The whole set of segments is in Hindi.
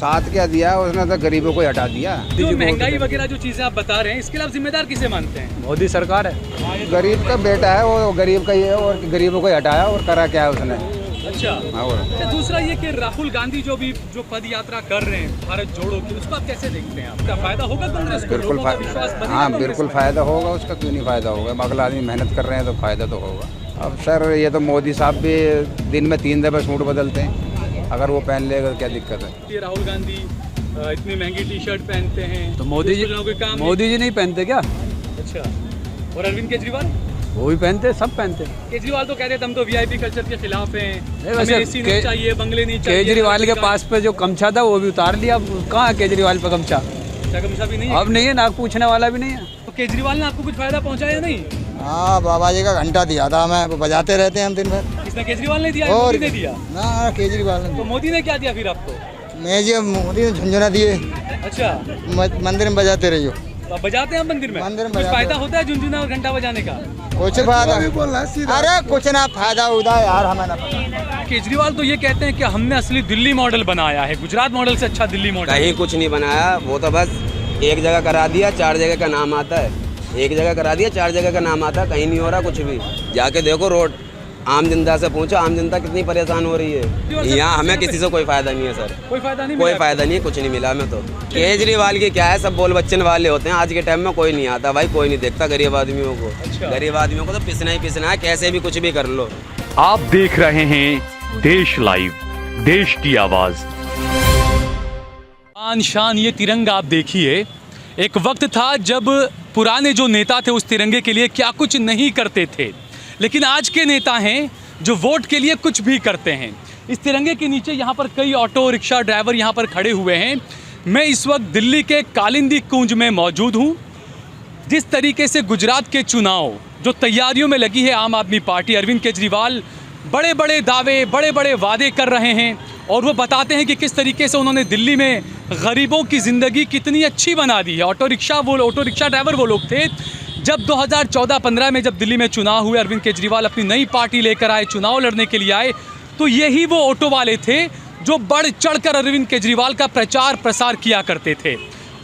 साथ क्या दिया, उसने तो गरीबों को हटा दिया। जो महंगाई वगैरह जो चीजें आप बता रहे हैं, इसके लिए आप जिम्मेदार किसे मानते हैं? मोदी सरकार है। गरीब का बेटा है वो, गरीब का ही है और गरीबों को हटाया और करा क्या है उसने। अच्छा, और दूसरा ये कि राहुल गांधी जो पद यात्रा कर रहे हैं भारत जोड़ो की, उसको आप कैसे देखते हैं? आपका फायदा होगा कांग्रेस को? बिल्कुल लोगों का विश्वास बनेगा हाँ, कांग्रेस बिल्कुल में? फ़ायदा होगा उसका, क्यों नहीं फ़ायदा होगा। अगला आदमी मेहनत कर रहे हैं तो फ़ायदा तो होगा। अब सर ये तो मोदी साहब भी दिन में 3 दफ़े सूट बदलते हैं, अगर वो पहन लेगा तो क्या दिक्कत है। ये राहुल गांधी इतनी महंगी टी शर्ट पहनते हैं तो मोदी जी नहीं पहनते क्या? अच्छा, और अरविंद केजरीवाल? वो भी पहनते, सब पहनते। केजरीवाल तो कहते हैं हम तो वीआईपी कल्चर के खिलाफ हैं, वैसे हमें एसी नहीं चाहिए, बंगले नहीं चाहिए। केजरीवाल के पास पे जो गमछा था वो भी उतार लिया। अब कहाँ है केजरीवाल पे गमछा? गमछा भी नहीं है? अब नहीं है, नाक पूछने वाला भी नहीं है। तो केजरीवाल ने आपको कुछ फायदा पहुंचाया नहीं? हाँ, बाबा जी का घंटा दिया था हमें, वो बजाते रहते हैं हम दिन भर। किसने? केजरीवाल ने दिया, मोदी ने दिया? ना, केजरीवाल ने। तो मोदी ने क्या दिया फिर आपको? मोदी ने झुंझुना दिए, अच्छा, मंदिर में बजाते रहियो। तो आप बजाते हैं मंदिर में? मंदिर में कुछ बजाते फायदा होता है झुनझुना और घंटा बजाने का? कुछ फायदा, अरे कुछ ना फायदा उदा यार, हमें ना पता। केजरीवाल तो ये कहते हैं कि हमने असली दिल्ली मॉडल बनाया है, गुजरात मॉडल से अच्छा दिल्ली मॉडल। कहीं कुछ नहीं बनाया, वो तो बस एक जगह करा दिया, 4 जगह का नाम आता है। एक जगह करा दिया, 4 जगह का नाम आता है, कहीं नहीं हो रहा कुछ भी। जाके देखो रोड, आम जनता से पूछो, आम जनता कितनी परेशान हो रही है। यहाँ हमें किसी से कोई फायदा नहीं है सर, कोई फायदा नहीं? कोई फायदा नहीं है, कुछ नहीं मिला हमें तो। केजरीवाल की क्या है, सब बोल बच्चन वाले होते हैं। आज के टाइम में कोई नहीं आता भाई, कोई नहीं देखता गरीब आदमियों को। अच्छा। गरीब आदमियों को तो पिसना ही पिसना है, कैसे भी कुछ भी कर लो। आप देख रहे हैं देश लाइव, देश की आवाज। आन शान ये तिरंगा आप देखिए, एक वक्त था जब पुराने जो नेता थे उस तिरंगे के लिए क्या कुछ नहीं करते थे, लेकिन आज के नेता हैं जो वोट के लिए कुछ भी करते हैं। इस तिरंगे के नीचे यहाँ पर कई ऑटो रिक्शा ड्राइवर यहाँ पर खड़े हुए हैं। मैं इस वक्त दिल्ली के कालिंदी कुंज में मौजूद हूँ। जिस तरीके से गुजरात के चुनाव जो तैयारियों में लगी है आम आदमी पार्टी, अरविंद केजरीवाल बड़े बड़े दावे, बड़े बड़े वादे कर रहे हैं और वो बताते हैं कि किस तरीके से उन्होंने दिल्ली में गरीबों की ज़िंदगी कितनी अच्छी बना दी है। ऑटो रिक्शा ड्राइवर वो लोग थे जब 2014-15 में जब दिल्ली में चुनाव हुए, अरविंद केजरीवाल अपनी नई पार्टी लेकर आए, चुनाव लड़ने के लिए आए, तो यही वो ऑटो वाले थे जो बढ़ चढ़कर अरविंद केजरीवाल का प्रचार प्रसार किया करते थे।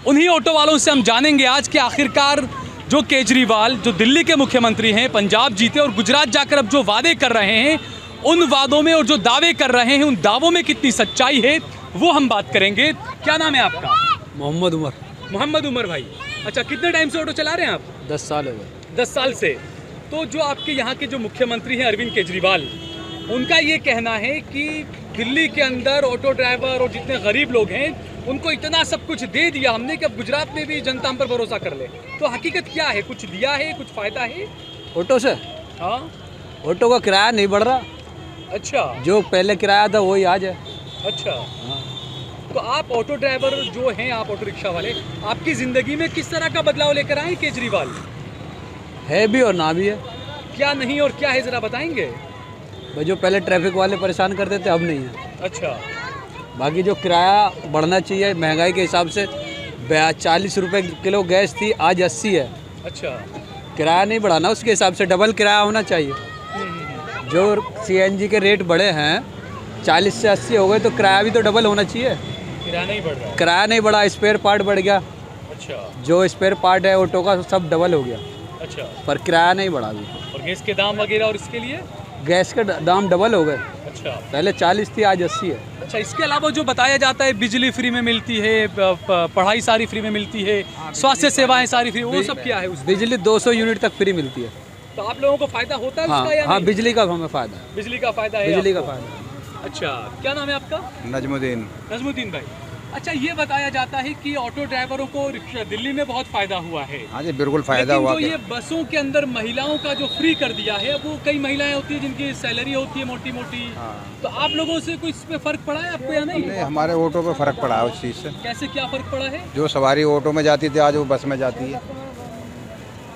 उन्हीं ऑटो वालों से हम जानेंगे आज कि आखिरकार जो केजरीवाल जो दिल्ली के मुख्यमंत्री हैं, पंजाब जीते और गुजरात जाकर अब जो वादे कर रहे हैं, उन वादों में और जो दावे कर रहे हैं उन दावों में कितनी सच्चाई है, वो हम बात करेंगे। क्या नाम है आपका? मोहम्मद उमर। मोहम्मद उमर भाई, अच्छा, कितने टाइम से ऑटो चला रहे हैं आप? 10 साल हो गए। 10 साल से। तो जो आपके यहाँ के जो मुख्यमंत्री हैं अरविंद केजरीवाल, उनका ये कहना है कि दिल्ली के अंदर ऑटो ड्राइवर और जितने गरीब लोग हैं उनको इतना सब कुछ दे दिया हमने कि अब गुजरात में भी जनता हम पर भरोसा कर ले। तो हकीकत क्या है? कुछ दिया है, कुछ फायदा है ऑटो से? हाँ, ऑटो का किराया नहीं बढ़ रहा। अच्छा, जो पहले किराया था वही आज है। अच्छा। तो आप ऑटो ड्राइवर जो हैं, आप ऑटो रिक्शा वाले, आपकी ज़िंदगी में किस तरह का बदलाव लेकर आए केजरीवाल? है भी और ना भी है। क्या नहीं और क्या है, ज़रा बताएंगे? भाई जो पहले ट्रैफिक वाले परेशान करते थे अब नहीं है। अच्छा, बाकी जो किराया बढ़ना चाहिए महंगाई के हिसाब से, 40 रुपये किलो गैस थी, आज 80 है। अच्छा, किराया नहीं बढ़ाना, उसके हिसाब से डबल किराया होना चाहिए। जो CNG के रेट बढ़े हैं 40 से 80 हो गए, तो किराया भी तो डबल होना चाहिए। किराया नहीं बढ़ रहा? किराया नहीं बढ़ा, स्पेयर पार्ट बढ़ गया। अच्छा, जो स्पेयर पार्ट है ऑटो का सब डबल हो गया। अच्छा, पर किराया नहीं बढ़ा अभी। और गैस के दाम वगैरह और इसके लिए? गैस के दाम डबल हो गए। अच्छा, पहले 40 थी, आज 80 है। अच्छा, इसके अलावा जो बताया जाता है बिजली फ्री में मिलती है, पढ़ाई सारी फ्री में मिलती है, स्वास्थ्य सेवाएं सारी फ्री, वो सब क्या है उसमें? बिजली 200 यूनिट तक फ्री मिलती है। तो आप लोगों को फायदा होता है हाँ, उसका या हाँ, नहीं? बिजली का हमें फायदा है। बिजली का फायदा है? बिजली का आपको? फायदा। अच्छा, क्या नाम है आपका? नजमुद्दीन। नजमुद्दीन भाई, अच्छा, ये बताया जाता है कि ऑटो ड्राइवरों को दिल्ली में बहुत फायदा हुआ है। हाँ जी, बिल्कुल फायदा लेकिन हुआ। जो ये बसों के अंदर महिलाओं का जो फ्री कर दिया है, अब वो कई महिलाएं होती है जिनकी सैलरी होती है मोटी मोटी, तो आप लोगों से कोई इस पे फर्क पड़ा है आपको या नहीं? नहीं, हमारे ऑटो पे फर्क पड़ा है उस चीज़ से। कैसे, क्या फर्क पड़ा है? जो सवारी ऑटो में जाती थी आज वो बस में जाती है,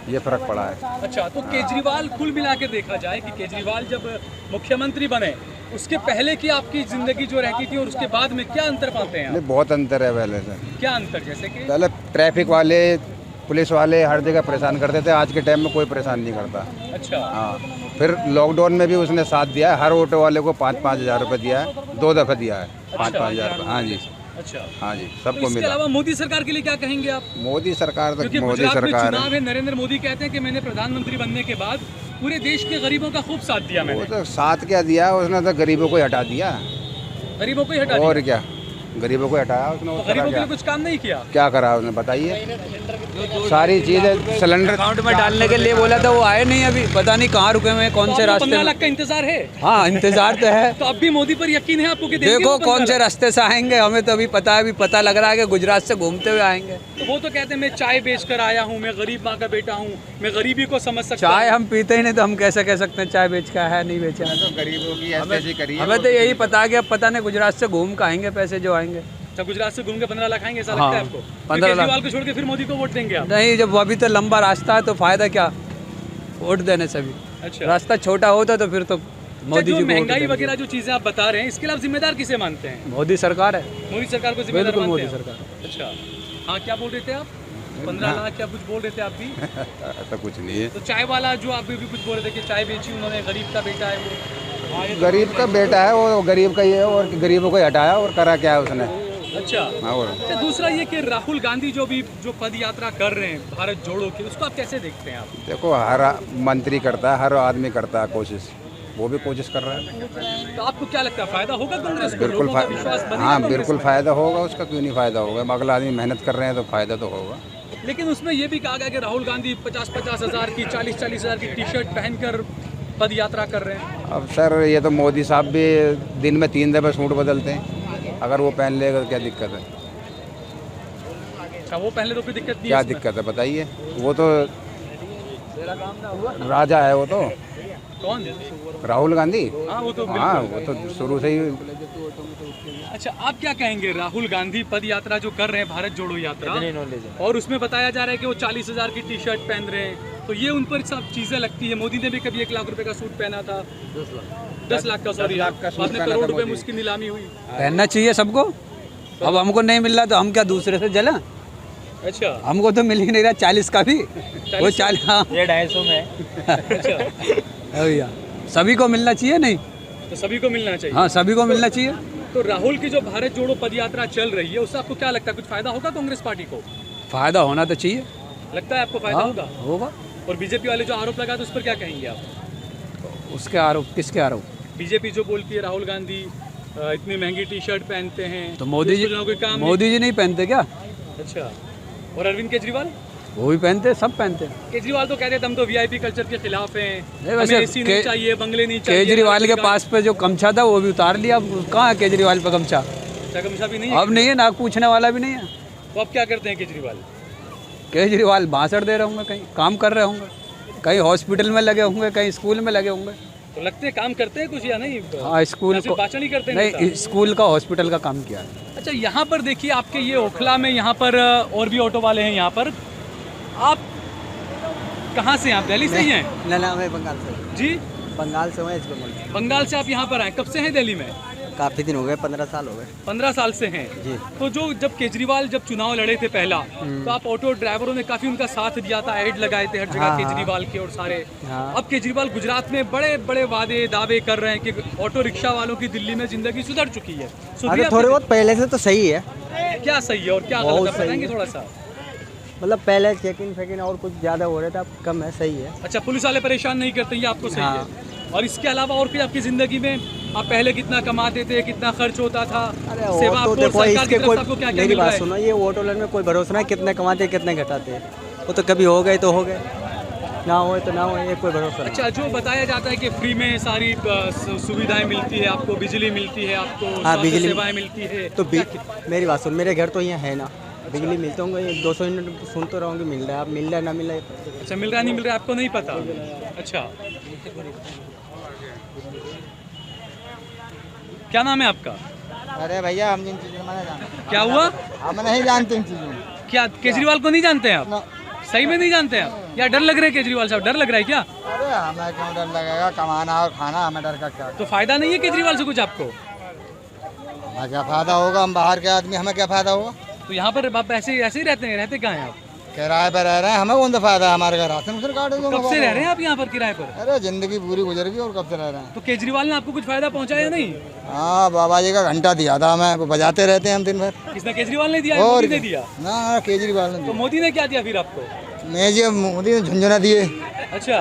ये फर्क पड़ा है। अच्छा, तो केजरीवाल, कुल मिला के देखा जाए कि केजरीवाल जब मुख्यमंत्री बने उसके पहले की आपकी जिंदगी जो रहती थी और उसके बाद में क्या अंतर पाते हैं आप? नहीं, बहुत अंतर है पहले से। क्या अंतर? जैसे कि पहले ट्रैफिक वाले, पुलिस वाले हर जगह परेशान करते थे, आज के टाइम में कोई परेशान नहीं करता। अच्छा, हाँ, फिर लॉकडाउन में भी उसने साथ दिया है, हर ऑटो वाले को 5-5 हज़ार रुपये दिया है, 2 दफ़े दिया है 5-5 हज़ार रुपये। हाँ जी, अच्छा, हाँ जी, तो सबको इसके मिला। अलावा मोदी सरकार के लिए क्या कहेंगे आप? मोदी सरकार क्योंकि तो मोदी गुजरात में सरकार चुनाव है, है, नरेंद्र मोदी कहते हैं कि मैंने प्रधानमंत्री बनने के बाद पूरे देश के गरीबों का खूब साथ दिया वो मैंने। तो साथ क्या दिया उसने, तो गरीबों को हटा दिया। गरीबों को ही हटा और दिया। क्या, गरीबों को हटाया उसने। तो और गरीबों करा के लिए क्या, कुछ काम नहीं किया। क्या करा उसने बताइए? सारी चीजें सिलेंडर अकाउंट में डालने के लिए बोला था, वो आए नहीं अभी, पता नहीं कहाँ रुके हुए हैं, कौन तो से आपको रास्ते 15 में। लाख का इंतजार है। हाँ, इंतजार तो है। तो अब भी मोदी पर यकीन है आपको कि देंगे देखो वो 15 कौन से लाख? रास्ते से आएंगे, हमें तो अभी पता है, अभी पता लग रहा है कि गुजरात से घूमते हुए आएंगे। तो वो तो कहते हैं मैं चाय बेच कर आया हूँ, मैं गरीब माँ का बेटा हूँ, मैं गरीबी को समझ सकता चाय हूँ। हम पीते ही नहीं, तो हम कैसे कह सकते हैं चाय बेच का है नहीं बेचा है। तो गरीबों की ऐसी करी है। हमें तो यही पता है कि अब पता नहीं गुजरात से घूम के आएंगे पैसे जो आएंगे। अच्छा, गुजरात से घूम के 15 लाख आएंगे, ऐसा हाँ, लगता है आपको? 15 लाख। केजरीवाल को छोड़ के फिर मोदी को वोट देंगे आप? नहीं, जब अभी तो लंबा रास्ता है तो फायदा क्या वोट देने से भी। अच्छा, रास्ता छोटा होता तो फिर तो मोदी जो जी को वोट महंगाई देंगे। वगैरह जो चीजें आप बता रहे हैं, इसके लिए आप जिम्मेदार किसे मानते हैं? मोदी सरकार है, मोदी सरकार को जिम्मेदार बिल्कुल मानते मोदी हैं? सरकार। अच्छा, हाँ, क्या बोल रहे थे आप? 15 लाख क्या कुछ बोल रहे थे आप भी? ऐसा कुछ नहीं है। तो चाय वाला जो आप भी कुछ बोल रहे थे कि चाय बेची उन्होंने, गरीब का बेटा है वो। गरीब का बेटा है वो, गरीब का ही है, और गरीबों को ही हटाया और करा क्या है उसने। अच्छा, और अच्छा, दूसरा ये कि राहुल गांधी जो पद यात्रा कर रहे हैं भारत जोड़ो की, उसको आप कैसे देखते हैं आप? देखो, हर मंत्री करता है, हर आदमी करता है कोशिश, वो भी कोशिश कर रहा है। तो आपको क्या लगता है फायदा होगा कांग्रेस को? बिल्कुल लोगों का विश्वास बनेगा हाँ, कांग्रेस बिल्कुल में? फायदा होगा उसका, क्यों नहीं फायदा होगा? अगला आदमी मेहनत कर रहे हैं तो फायदा तो होगा। लेकिन उसमें ये भी कहा गया कि राहुल गांधी 50-50 हज़ार की, 40-40 हज़ार की टी शर्ट पहनकर पद यात्रा कर रहे हैं। अब सर, ये तो मोदी साहब भी दिन में 3 दफ़े सूट बदलते हैं, अगर वो पहन लेगा तो क्या दिक्कत है? अच्छा, वो पहले तो कोई दिक्कत नहीं क्या है इसमें? दिक्कत है बताइए? वो तो राजा है, वो तो कौन? राहुल गांधी। हाँ, वो तो हाँ, बिल्कुल। वो तो शुरू से ही। अच्छा, आप क्या कहेंगे? राहुल गांधी पद यात्रा जो कर रहे हैं, भारत जोड़ो यात्रा, और उसमें बताया जा रहा है कि वो 40 हज़ार की टी शर्ट पहन रहे हैं, तो ये उन पर सब चीज़ें लगती है। मोदी ने भी कभी 1 लाख रुपए का सूट पहना था, 10 लाख का, सॉरी, 10 लाख का सूट आपने पहना करोड़ था रुपए में मोदी। उसकी नीलामी हुई। पहनना चाहिए सबको। अब हमको नहीं मिल रहा तो हम क्या दूसरे से जला? अच्छा, हमको तो मिल ही नहीं रहा 40 का भी। वो 40, हाँ, ये 250 में। अच्छा, भैया सभी को मिलना चाहिए नहीं? तो सभी को मिलना चाहिए। हाँ, सभी को मिलना चाहिए। तो राहुल की जो भारत जोड़ो पद यात्रा चल रही है, उससे आपको क्या लगता है, कुछ फायदा होगा कांग्रेस पार्टी को? फायदा होना तो चाहिए। लगता है आपको फायदा हाँ, होगा? होगा। और बीजेपी वाले जो आरोप लगाते हैं उस पर क्या कहेंगे आप? उसके आरोप, किसके आरोप? बीजेपी जो बोलती है राहुल गांधी इतनी महंगी टी शर्ट पहनते हैं, तो मोदी जी, इसको जो कोई काम मोदी जी नहीं पहनते क्या? नहीं। अच्छा, और अरविंद केजरीवाल? वो भी पहनते, सब पहनते हैं। केजरीवाल तो कहते हैं हम तो वीआईपी कल्चर के खिलाफ हैं, नहीं, वैसे हमें एसी नहीं के- चाहिए, बंगले नहीं चाहिए। केजरीवाल के पास पे जो गमछा था वो भी उतार लिया। अब कहाँ है केजरीवाल पे गमछा? गमछा भी नहीं है। अब नहीं है, नाक पूछने वाला भी नहीं है। तो अब क्या करते हैं केजरीवाल? केजरीवाल भाषण दे रहे होंगे, कहीं काम कर रहे होंगे, कहीं हॉस्पिटल में लगे होंगे, कहीं स्कूल में लगे होंगे। तो लगते हैं काम करते हैं कुछ या नहीं? हाँ, स्कूल या सिर्फ को भाषण ही करते हैं नहीं, नेता? स्कूल का, हॉस्पिटल का काम किया है। अच्छा, यहाँ पर देखिए आपके ये ओखला में यहाँ पर और भी ऑटो वाले हैं यहाँ पर। आप कहाँ से हैं? आप दिल्ली से ही हैं? ना, मैं बंगाल से। जी, बंगाल से हूँ, इस बंगाल बंगाल से आप यहाँ पर आए, कब से हैं दिल्ली में? काफ़ी दिन हो गए, 15 साल हो गए। 15 साल से हैं। जी। तो जब केजरीवाल चुनाव लड़े थे पहला, तो आप ऑटो ड्राइवरों ने काफी उनका साथ दिया था, ऐड लगाए थे हर जगह हाँ, केजरीवाल के और सारे। हाँ। अब केजरीवाल गुजरात में बड़े बड़े वादे दावे कर रहे हैं कि ऑटो रिक्शा वालों की दिल्ली में जिंदगी सुधर चुकी है। सुधरी अरे आपकी थोड़े बहुत पहले से तो सही है, क्या सही है और क्या बहुत गलत है, सही बताएंगे है। थोड़ा सा? मतलब पहले चेकिंग फेकिंग और कुछ ज़्यादा हो रहा था, अब कम है, सही है। अच्छा, पुलिस वाले परेशान नहीं करते, ये आपको सही हाँ। है। और इसके अलावा और कोई आपकी जिंदगी में, आप पहले कितना कमाते थे, कितना खर्च होता था, अरे सेवा वो तो आपको देखो, सरकार की इसके तरफ कोई से आपको क्या क्या मेरी मिल रहा बात है? सुनो, ये ऑटो लाइन में कोई भरोसा नहीं, कितने कमाते कितने घटाते हैं, वो तो कभी हो गए तो हो गए, ना हो तो ना हो, ये कोई भरोसा नहीं। अच्छा, जो बताया जाता है कि फ्री में सारी सुविधाएं मिलती है, आपको बिजली मिलती है, आपको हाँ, स्वास्थ्य बिजली सेवाएं मिलती है, तो मेरी बात सुन, मेरे घर तो यहाँ है ना, बिजली मिलते होंगे, 200 यूनिट सुन तो रहूँगी, मिल रहा है, अब मिल रहा है ना मिल रहा है। अच्छा, मिल रहा है नहीं मिल रहा है आपको नहीं पता? अच्छा, क्या नाम है आपका? अरे भैया, हम जिन चीज़ों में नहीं जानते, क्या हुआ? हम नहीं जानते इन चीज़ों में। क्या केजरीवाल को नहीं जानते हैं आप? सही में नहीं जानते हैं आप? या डर लग रहा है केजरीवाल साहब, डर लग रहा है क्या? अरे हमें क्यों डर लगेगा, कमाना और खाना, हमें डर का क्या? तो फायदा नहीं है केजरीवाल से कुछ आपको? हमें क्या फ़ायदा होगा, हम बाहर के आदमी, हमें क्या फ़ायदा होगा? तो यहाँ पर आप ऐसे ऐसे ही रहते हैं, रहते कहाँ हैं आप? किराए पर रह रहे हैं, हमें कौन सा फायदा है, हमारे घर राशन कार्ड है। कब से रह रहे हैं आप यहाँ पर किराए पर? अरे जिंदगी पूरी गुजर गई और कब से रह रहे हैं। तो केजरीवाल ने आपको कुछ फायदा पहुँचाया नहीं? हाँ, बाबा जी का घंटा दिया था हमें, वो बजाते रहते हैं हम दिन भर। किसने? केजरीवाल ने दिया, मोदी ने दिया? ना, केजरीवाल ने। तो मोदी ने क्या दिया फिर आपको? मोदी ने झुंझुना दिए। अच्छा,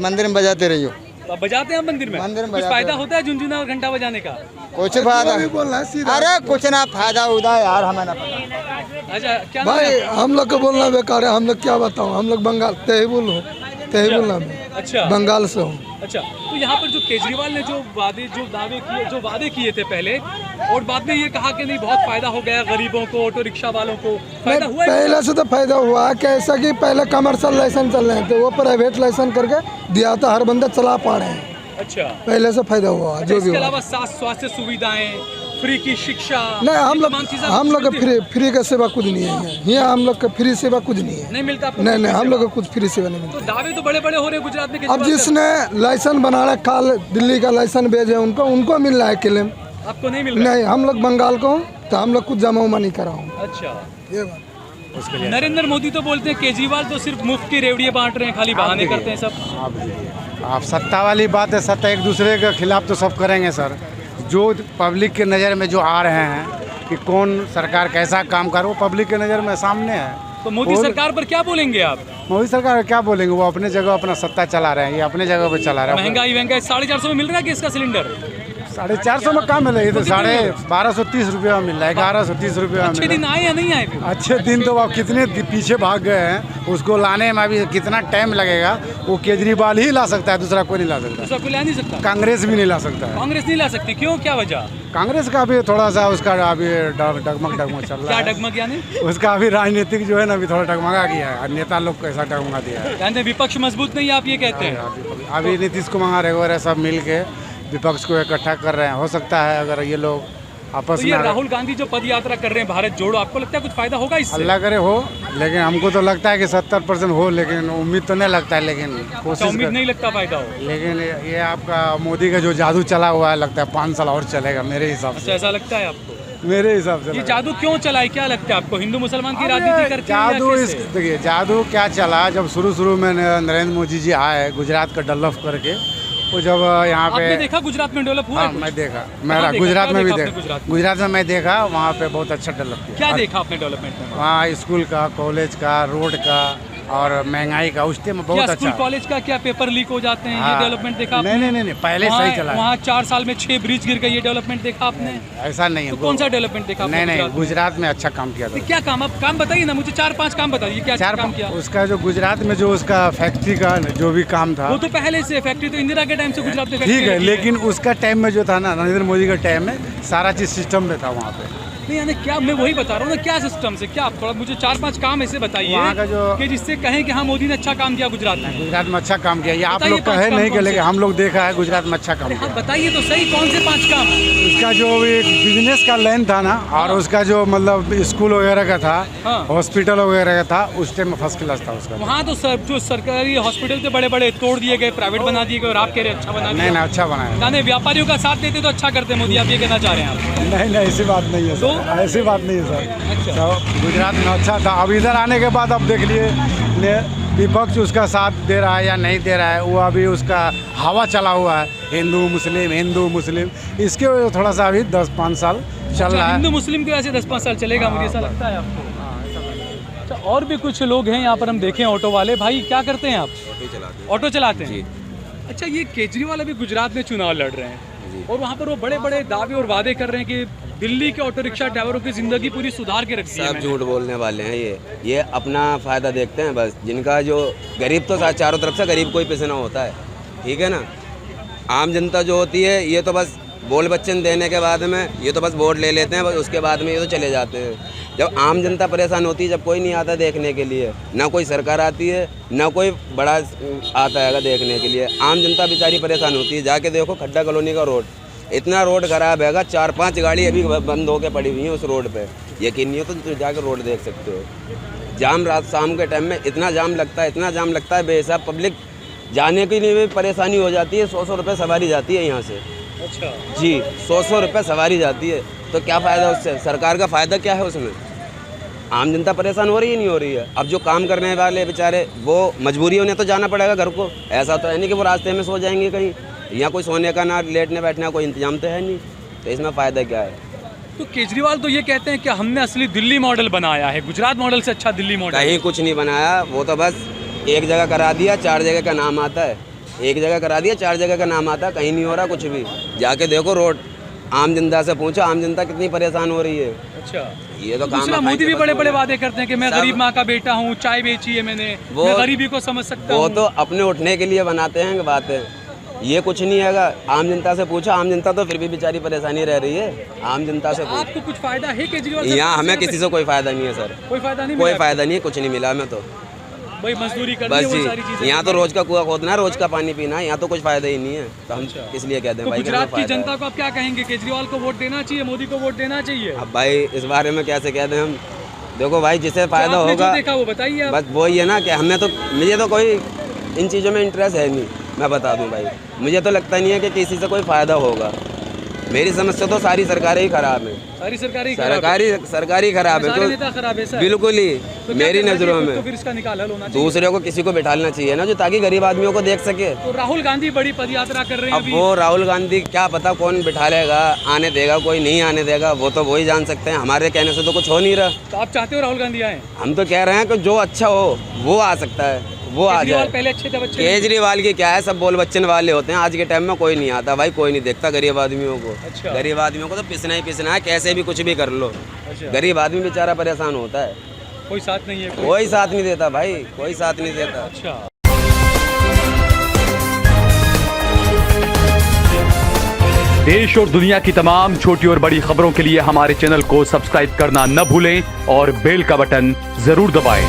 मंदिर में बजाते रहियो। तो बजाते हैं मंदिर में? मंदिर में कुछ फायदा होता है झुंझुना और घंटा बजाने का? कुछ फायदा? अरे कुछ ना फायदा उदा यार, हमें ना पता। अच्छा, क्या भाई हम लोग को बोलना बेकार है, हम लोग क्या बताऊँ, हम लोग बंगाल तेहबुल नाम है। अच्छा, बंगाल से हूँ। अच्छा, तो यहाँ पर जो केजरीवाल ने जो वादे किए थे पहले, और बाद में ये कहा कि नहीं बहुत फायदा हो गया गरीबों को, ऑटो रिक्शा वालों को फायदा हुआ है? पहले से तो फायदा हुआ है, कैसा कि पहले कमर्शियल लाइसेंस चल रहे थे, वो प्राइवेट लाइसेंस करके दिया था, हर बंदा चला पा रहे हैं। अच्छा, पहले से फायदा हुआ जो भी। इसके अलावा स्वास्थ्य सुविधाएं, फ्री की शिक्षा, नहीं, हम लोग फ्री का सेवा कुछ नहीं है यहाँ, हम लोग का फ्री सेवा कुछ नहीं है, नहीं मिलता। नहीं, हम लोग को कुछ फ्री सेवा नहीं मिलता। तो दावे तो बड़े बड़े हो रहे हैं गुजरात में। अब जिसने लाइसेंस बनाना काल दिल्ली का लाइसेंस भेजे उनको मिल रहा है क्लेम, आपको नहीं मिल रहा? नहीं, हम लोग बंगाल को हूँ तो हम लोग कुछ जमा उमा नहीं करा हूँ। अच्छा, ये बात। नरेंद्र मोदी तो बोलते हैं केजरीवाल तो सिर्फ मुफ्त की रेवड़ियाँ बांट रहे हैं, खाली बहाने करते हैं सब। आप सत्ता वाली बात है, सत्ता एक दूसरे के खिलाफ तो सब करेंगे सर। जो पब्लिक के नज़र में जो आ रहे हैं कि कौन सरकार कैसा काम कर, वो पब्लिक के नज़र में सामने है। तो मोदी सरकार पर क्या बोलेंगे आप? मोदी सरकार क्या बोलेंगे, वो अपने जगह अपना सत्ता चला रहे हैं, ये अपने जगह पे चला रहे हैं। महंगाई 450 में मिल रहा है गैस का सिलेंडर? 450 में कहाँ मिला, ये तो 1230 रुपये में मिल रहा है, 1130 रुपये में। अच्छे दिन आए या नहीं आए? अच्छे दिन तो आप कितने पीछे भाग गए हैं, उसको लाने में अभी कितना टाइम लगेगा, वो केजरीवाल ही ला सकता है, दूसरा कोई नहीं ला सकता। दूसरा कोई ला नहीं सकता? कांग्रेस भी नहीं ला सकता है। कांग्रेस नहीं ला सकती, क्यों, क्या वजह? कांग्रेस का भी थोड़ा सा उसका अभी डगमग चल रहा है। क्या डगमग यानी? उसका अभी राजनीतिक जो है ना, अभी थोड़ा डगमगा गया है, नेता लोग को ऐसा डगमगा दिया है। यानी विपक्ष मजबूत नहीं, आप ये कहते हैं? अभी नीतीश कुमार वगैरह सब मिल के विपक्ष को इकट्ठा कर रहे हैं। हो सकता है अगर ये लोग आपस तो ये राहुल गांधी जो पद यात्रा कर रहे हैं भारत जोड़ो, आपको लगता है कुछ फायदा होगा इससे? अल्लाह करे हो, लेकिन हमको तो लगता है कि 70% हो, लेकिन उम्मीद तो नहीं लगता है, लेकिन कोशिश उम्मीद नहीं लगता फायदा हो। लेकिन ये आपका मोदी का जो जादू चला हुआ है, लगता है 5 साल और चलेगा मेरे हिसाब से। ऐसा लगता है आपको? मेरे हिसाब से ये जादू क्यों चला है, क्या लगता है आपको? हिंदू मुसलमान की राजनीति करके जादू देखिए, जादू क्या चला, जब शुरू में नरेंद्र मोदी जी आए गुजरात का डेवलप करके, वो जब यहाँ पे आपने देखा गुजरात में डेवलप हुआ? हाँ, मैं देखा, मेरा गुजरात में भी देखा, गुजरात में मैं देखा, वहाँ पे बहुत अच्छा डेवलप किया। क्या देखा आपने डेवलपमेंट में? वहाँ स्कूल का, कॉलेज का, रोड का और महंगाई का उस टाइम बहुत अच्छा। स्कूल कॉलेज का क्या पेपर लीक हो जाते हैं, ये डेवलपमेंट देखा आपने? नहीं, पहले सही चला। वहाँ 4 साल में 6 ब्रिज गिर गए, ये डेवलपमेंट देखा आपने? ऐसा नहीं है। कौन सा डेवलपमेंट देखा? नहीं, गुजरात में अच्छा काम किया था। क्या काम? आप काम बताइए ना मुझे, 4-5 काम बताइए, क्या काम किया? उसका जो गुजरात में जो उसका फैक्ट्री का जो भी काम था, वो तो पहले से, फैक्ट्री तो इंदिरा के टाइम से गुजरात में ठीक है, लेकिन उसका टाइम में जो था ना, नरेंद्र मोदी का टाइम में सारा चीज सिस्टम में था वहाँ पे। नहीं यानी क्या, मैं वही बता रहा हूँ ना, क्या सिस्टम से, क्या आप थोड़ा मुझे 4-5 काम ऐसे बताइए वहाँ का जो कि जिससे कहें कि हाँ मोदी ने अच्छा काम किया गुजरात में। गुजरात में अच्छा काम किया, ये आप लोग कहे नहीं कि, लेकिन हम लोग देखा है गुजरात में अच्छा काम किया। बताइए तो सही, कौन से 5 काम? उसका जो एक बिजनेस का लाइन था ना, और उसका जो मतलब स्कूल वगैरह का था, हॉस्पिटल वगैरह का था, उस टाइम में फर्स्ट क्लास था उसका। वहाँ तो सर जो सरकारी हॉस्पिटल थे बड़े बड़े तोड़ दिए गए, प्राइवेट बना दिए गए, और आप कह रहे अच्छा बना दिया? नहीं, अच्छा बनाया। यानी व्यापारियों का साथ देते तो अच्छा करते मोदी, आप ये कहना चाह रहे हैं आप? नहीं, ऐसी बात नहीं है सर, ऐसी बात नहीं है सर। तो गुजरात में अच्छा था, अब इधर आने के बाद अब देख लिए विपक्ष उसका साथ दे रहा है या नहीं दे रहा है, वो अभी उसका हवा चला हुआ है, हिंदू मुस्लिम, इसके वजह से थोड़ा सा अभी 10-5 साल चल रहा है। हिंदू मुस्लिम की वजह से 10-5 साल चलेगा, मुझे ऐसा लगता है आपको? अच्छा, और भी कुछ लोग हैं यहाँ पर, हम देखें ऑटो वाले भाई, क्या करते हैं आप? ऑटो चलाते हैं। अच्छा, ये केजरीवाल अभी गुजरात में चुनाव लड़ रहे हैं और वहाँ पर वो बड़े बड़े दावे और वादे कर रहे हैं कि दिल्ली के ऑटो रिक्शा ड्राइवरों की जिंदगी पूरी सुधार के रखी है। सब झूठ बोलने वाले हैं, ये अपना फ़ायदा देखते हैं बस। जिनका जो गरीब, तो चारों तरफ से गरीब को ही पिसना होता है, ठीक है ना। आम जनता जो होती है, ये तो बस बोल बच्चन देने के बाद में ये तो बस वोट ले लेते हैं, बस उसके बाद में ये तो चले जाते हैं। जब आम जनता परेशान होती है, जब कोई नहीं आता देखने के लिए, ना कोई सरकार आती है, ना कोई बड़ा आता है देखने के लिए, आम जनता बेचारी परेशान होती है। जाके देखो खड्डा कॉलोनी का रोड, इतना रोड खराब है, 4-5 गाड़ी अभी बंद होके पड़ी हुई हैं उस रोड पे। यकीन नहीं हो तो जाकर रोड देख सकते हो। जाम रात शाम के टाइम में इतना जाम लगता है बेहिसाब। पब्लिक जाने के लिए भी परेशानी हो जाती है। 100 रुपये सवारी जाती है यहाँ से। अच्छा जी, 100 रुपये सवारी जाती है, तो क्या फ़ायदा उससे? सरकार का फ़ायदा क्या है उसमें? आम जनता परेशान हो रही है नहीं हो रही है। अब जो काम करने वाले बेचारे वो मजबूरी उन्हें तो जाना पड़ेगा घर को, ऐसा तो है नहीं कि वो रास्ते में सो जाएंगे कहीं। यहाँ कोई सोने का ना लेटने बैठने का कोई इंतजाम तो है नहीं, तो इसमें फ़ायदा क्या है। तो केजरीवाल तो ये कहते हैं कि हमने असली दिल्ली मॉडल बनाया है, गुजरात मॉडल से अच्छा दिल्ली मॉडल। कहीं कुछ नहीं बनाया, वो तो बस एक जगह करा दिया, 4 जगह का नाम आता है। एक जगह करा दिया, 4 जगह का नाम आता है, कहीं नहीं हो रहा कुछ भी। जाके देखो रोड, आम जनता से पूछो, आम जनता कितनी परेशान हो रही है। अच्छा, ये तो दूसरा मोदी भी बड़े बड़े वादे करते हैं कि मैं गरीब माँ का बेटा हूँ, चाय बेची है मैंने, मैं गरीबी को समझ सकता हूँ। वो तो अपने उठने के लिए बनाते हैं बातें, ये कुछ नहीं है। आम जनता से पूछो, आम जनता तो फिर भी बेचारी परेशानी रह रही है। आम जनता से आपको कुछ फायदा है केजरीवाल? यहाँ हमें किसी से कोई फायदा नहीं है सर, कोई फायदा नहीं, कोई फायदा नहीं है, कुछ नहीं मिला हमें तो। भाई मजदूरी करनी बस है, वो सारी जी, चीजें। यहाँ तो रोज का कुआं खोदना है, रोज का पानी पीना है, यहाँ तो कुछ फायदा ही नहीं है। तो हम इसलिए कहते हैं तो भाई गुजरात की जनता को आप क्या कहेंगे? केजरीवाल को वोट देना चाहिए, मोदी को वोट देना चाहिए? अब भाई इस बारे में कैसे कहते हैं हम। देखो भाई, जिसे फायदा आपने होगा जो देखा वो बताइए। बस वही है ना कि हमें तो, मुझे तो कोई इन चीज़ों में इंटरेस्ट है नहीं। मैं बता दूं भाई, मुझे तो लगता नहीं है कि किसी से कोई फ़ायदा होगा। मेरी समझ से तो सारी सरकारें ही खराब हैं, सारी सरकारी सरकारी खराब है। सारे नेता खराब है सर। बिल्कुल ही तो मेरी नज़रों में तो फिर इसका निकाल हल होना चाहिए। दूसरे को किसी को बिठाना चाहिए ना, जो ताकि गरीब आदमियों को देख सके। तो राहुल गांधी बड़ी पद यात्रा कर रहे हैं अब वो राहुल गांधी क्या पता कौन बिठा लेगा, आने देगा कोई नहीं आने देगा, वो तो वही जान सकते हैं। हमारे कहने से तो कुछ हो नहीं रहा। तो आप चाहते हो राहुल गांधी आए? हम तो कह रहे हैं कि जो अच्छा हो वो आ सकता है, वो आ जाए। पहले अच्छे थे बच्चे। केजरीवाल की क्या है, सब बोल बच्चन वाले होते हैं। आज के टाइम में कोई नहीं आता भाई, कोई नहीं देखता गरीब आदमियों को। अच्छा। गरीब आदमियों को तो पिसना ही पिसना है, कैसे भी कुछ भी कर लो। अच्छा। गरीब आदमी बेचारा परेशान होता है, कोई साथ नहीं है? कोई साथ नहीं देता भाई, कोई साथ नहीं देता। अच्छा, देश और दुनिया की तमाम छोटी और बड़ी खबरों के लिए हमारे चैनल को सब्सक्राइब करना न भूलें और बेल का बटन जरूर दबाएं।